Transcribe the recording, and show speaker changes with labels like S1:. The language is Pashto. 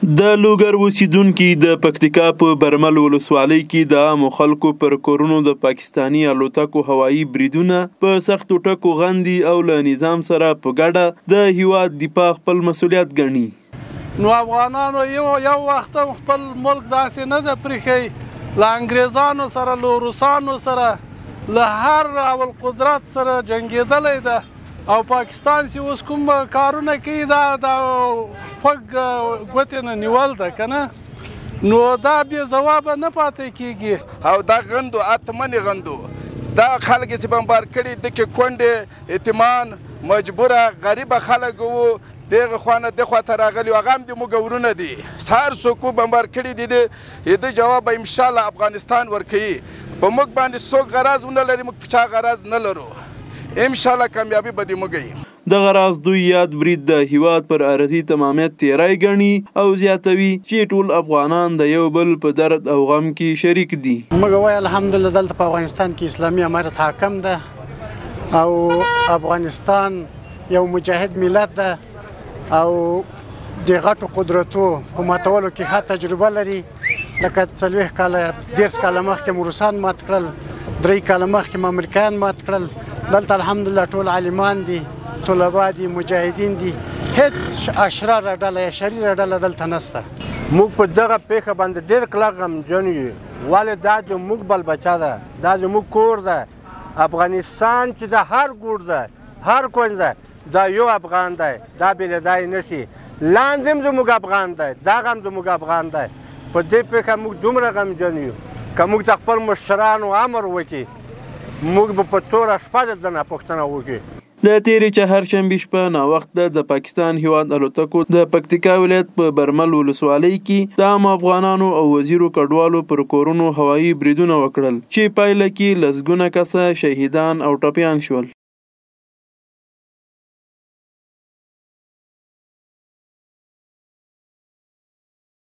S1: د لوګر اوسیدونکي د پکتیکا په برمل ولسوالۍ کې د عامو خلکو پر کورونو د پاکستاني الوتکو هوایي بریدونه په سختو ټکو غندي او له نظام سره په ګډه د هیواد دفاع خپل مسؤلیت ګڼي.
S2: نو افغانانو یو وخت خپل ملک داسې نه ده پرېښی، له انګریزانو سره له روسانو سره له هر ډول قدرت سره جنګېدلی ده او پاکستان چې اوس کوم کارونه کوي دا د خوږ ګوتې نه نیول ده که نه، نو دا بې ځوابه نه پاتې کېږي.
S3: او دا غندو اتمنې غندو دا خلک چې بمبار کړي دکې کونډې یتیمان مجبوره غریبه خلک وو دغه خوا نه دې خوا ته راغلي هغه هم د موږ ورونه دي. هر څوک بمبار کړي دي د جواب به انشاءالله افغانستان ورکوي. په موږ باندې څوک غرض ونه لري، موږ په چا غرض نه لرو. انشاءالله کامیابی به دې موږ
S1: دغه راز دوی یاد برید د هیواد پر ارضي تمامیت تیری ګڼي او زیاتوي چې ټول افغانان د یو بل په درد او غم کې شریک دي.
S4: موږ وایو الحمدلله دلته په افغانستان کې اسلامي امارت حاکم ده او افغانستان یو مجاهد ملت ده او د غټو قدرتو په ماتولو کې ښه تجربه لري. لکه 40 کاله 10 کاله مخکې روسان مات کړل، 3 کاله مخکې امریکایان مات کړل. دلته الحمدلله ټول عالمان دي، طلبا دي، مجاهدین دي، هیڅ اشراره ډله یا شریره ډله دلته نشته.
S5: موږ په دغه پیښه باندې ډېر کلک غمجن یو، ولې دا زموږ بل بچه ده، دا زموږ کور ده. افغانستان چې د هر ګوټ ده هر کونج ده دا یو افغان دی، دا بېله ځای نه شي. لاندې هم زموږ افغان دی، دغه هم زموږ افغان دی. په دې پیښه موږ دومره غمجن یو، که موږ د خپل مشرانو امر وکړي موږ به په توره شپه د ده نه پوښتنه وکړو.
S1: د تیرې چهارشنبې شپه ناوخته د پاکستان هیواد الوتکو د پکتیکا ولایت په برمل ولسوالۍ کې د عامو افغانانو او وزیرو کډوالو پر کورونو هوایي بریدونه وکړل چې پایله کې لسګونه کسه شهیدان او ټپیان شول.